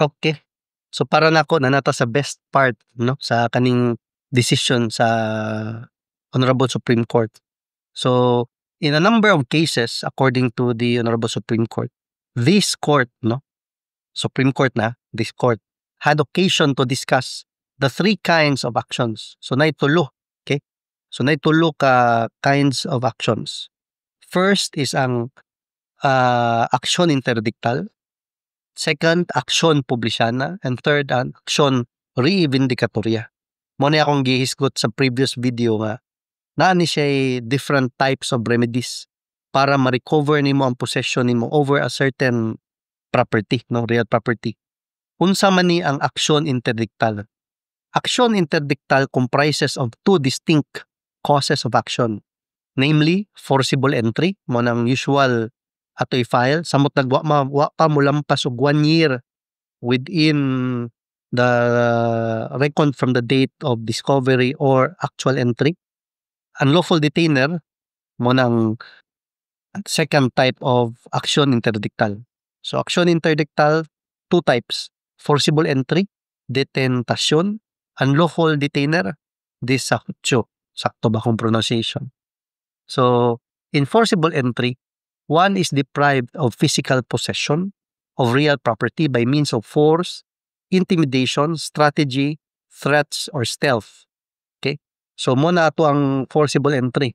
Okay. So para nako na nata sa best part no sa kaning decision sa Honorable Supreme Court. So in a number of cases according to the Honorable Supreme Court, this court no, Supreme Court na, this court had occasion to discuss the three kinds of actions. So naitulo, okay? So naitulo ka kinds of actions. First is ang aksyon interdictal. Second, aksyon publisyana. And third, ang aksyon reivindicatoria. Mo na akong gihisgot sa previous video nga naani siya different types of remedies para ma-recover nimo ang possession nimo over a certain property, no, real property. Unsa man ni ang aksyon interdictal? Aksyon interdictal comprises of two distinct causes of action. Namely, forcible entry, mo nang usual ato'y file, samot nagwa pa mo lampas og 1 year within the record from the date of discovery or actual entry. Unlawful detainer, mo nang second type of action interdictal. So action interdictal, two types. Forcible entry, detentasyon. Unlawful detainer, disactio. Sakto ba kung pronunciation? So, in forcible entry, one is deprived of physical possession of real property by means of force, intimidation, strategy, threats, or stealth. Okay? So, muna ato ang forcible entry.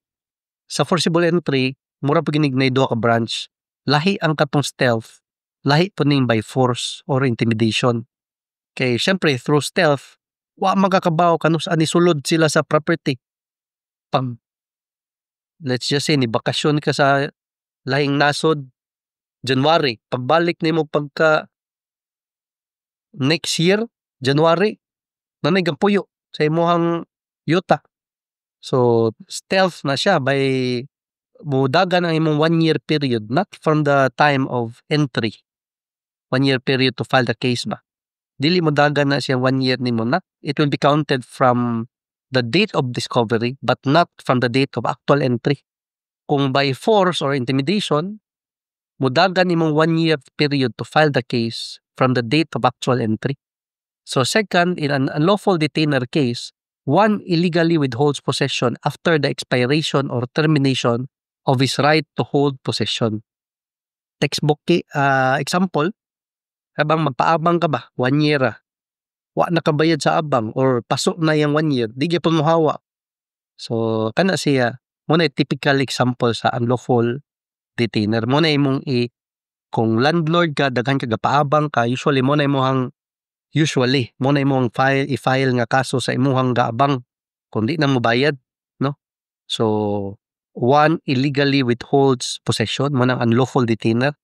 Sa forcible entry, mura pa ginignay do ka branch, lahi ang katong stealth, lahi po ning by force or intimidation. Okay, syempre, through stealth, wa magakabaw kanus ani sulod sila sa property. Pag, let's just say, ni bakasyon ka sa lahing nasod, January, pagbalik nimo pagka next year, January, nanay gampuyo sa imuhang yuta. So, stealth na siya by mudagan ang imong 1 year period, not from the time of entry. 1 year period to file the case ba? Dili mo dagan na siya 1 year nimo, not it will be counted from the date of discovery but not from the date of actual entry. Kung by force or intimidation, mudagan imong 1 year period to file the case from the date of actual entry. So second, in an unlawful detainer case, one illegally withholds possession after the expiration or termination of his right to hold possession. Textbook example, habang magpaabang ka ba, 1 year wa nakabayad sa abang or pasok na yung 1 year, di gyapon mo hawa. So kana siya, muna typical example sa unlawful detainer. Muna imong kung landlord ka, daghan ka gapaabang ka, usually muna imong i-file nga kaso sa imuhang gaabang kung di na mo bayad, no? So one illegally withholds possession, muna unlawful detainer,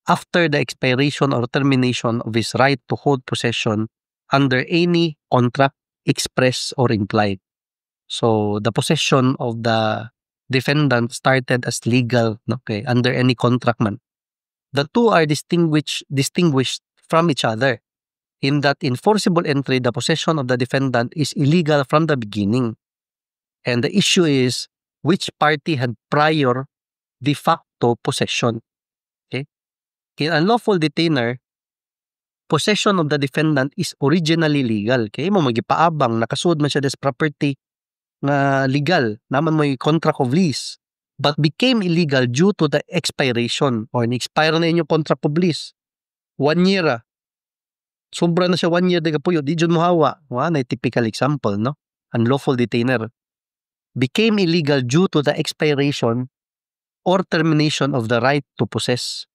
after the expiration or termination of his right to hold possession under any contract, express or implied. So the possession of the defendant started as legal, okay, under any contract man. The two are distinguished from each other in that in forcible entry, the possession of the defendant is illegal from the beginning. And the issue is which party had prior de facto possession. Okay? In unlawful detainer, possession of the defendant is originally legal. Kaya mo magipaabang, nakasuod man siya des property nga legal, naman mo yung contract of lease, but became illegal due to the expiration or ni-expire na inyong contract of lease. 1 year sobra na siya 1 year, di kapuyo, di dyan mo hawa. Na typical example, no? Unlawful detainer. Became illegal due to the expiration or termination of the right to possess.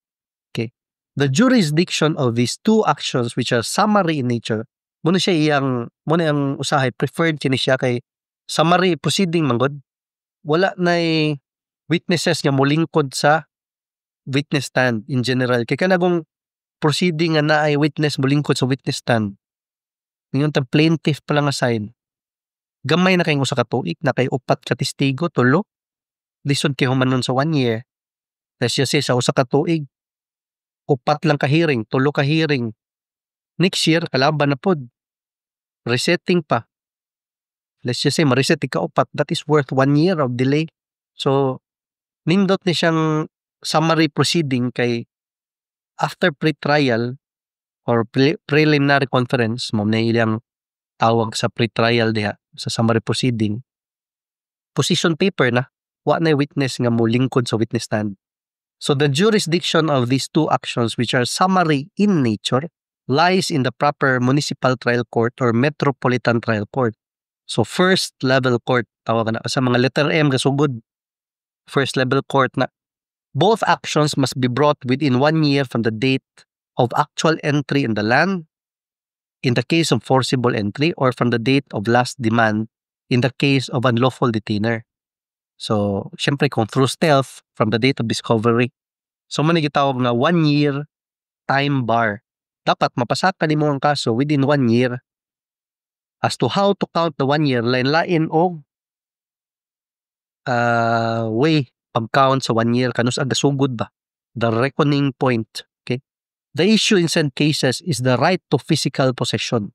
Okay. The jurisdiction of these two actions which are summary in nature, muna ang usahay, preferred kini siya kay summary proceeding manggod. Wala na witnesses nga molingkod sa witness stand in general. Kaya kanagong proceeding nga na ay witness molingkod sa witness stand. Ngayon tang plaintiff pa lang aside. Gamay na kayong usa ka tuig, na kay upat ka testigo, tulo. Lisod kay humanon sa 1 year. Let's just say sa usa ka tuig, upat lang ka hearing, tulo ka hearing. Next year, kalaban na pod. Resetting pa. Let's just say, ma-reset ka upat. That is worth 1 year of delay. So, nindot ni siyang summary proceeding kay after pre-trial, or preliminary conference mo na ilang tawag sa pre-trial diha sa summary proceeding, position paper na wa na witness nga mo lingkod sa witness stand. So the jurisdiction of these two actions, which are summary in nature, lies in the proper municipal trial court or metropolitan trial court. So first level court tawag na sa mga letter M kasugod. First level court na. Both actions must be brought within 1 year from the date of actual entry in the land in the case of forcible entry, or from the date of last demand in the case of unlawful detainer. So, syempre kung through stealth, from the date of discovery. So, man gitawag na 1 year time bar. Dapat mapasaka nimo ang kaso within 1 year. As to how to count the 1 year, lain-lain o way pag-count sa 1 year kanus ang gasugod ba, the reckoning point. Okay, the issue in said cases is the right to physical possession.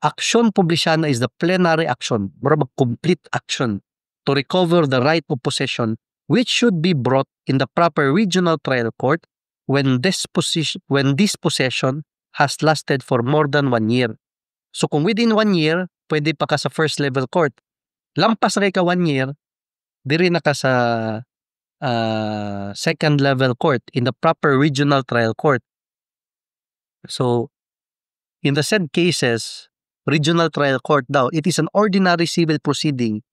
Action publisyana is the plenary action, mura complete action to recover the right of possession, which should be brought in the proper regional trial court when this possession has lasted for more than 1 year. So kung within 1 year, pwede pa ka sa first level court. Lampas na ka 1 year, diri na ka sa second level court in the proper regional trial court. So, in the said cases, regional trial court daw, it is an ordinary civil proceeding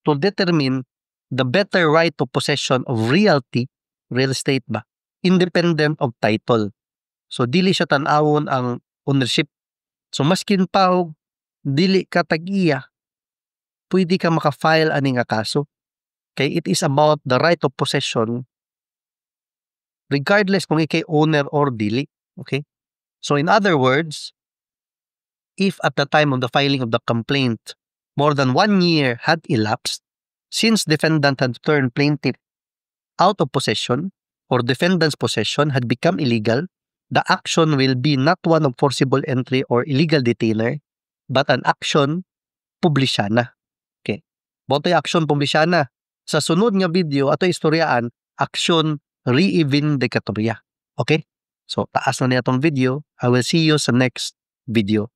to determine the better right of possession of realty, real estate ba, independent of title. So, dili siya tanawon ang ownership. So, maskin pa og dili ka tag-iya, pwede ka maka-file ani nga kaso. Okay, it is about the right of possession regardless kung ikay owner or dili. Okay? So in other words, if at the time of the filing of the complaint, more than 1 year had elapsed since defendant had turned plaintiff out of possession or defendant's possession had become illegal, the action will be not one of forcible entry or illegal detainer, but an action publisyana. Okay. Boto'y action publisyana. Sa sunod nga video, ato istoryaan, action re-vindicatoria. Okay? So, taas na niya itong video. I will see you sa next video.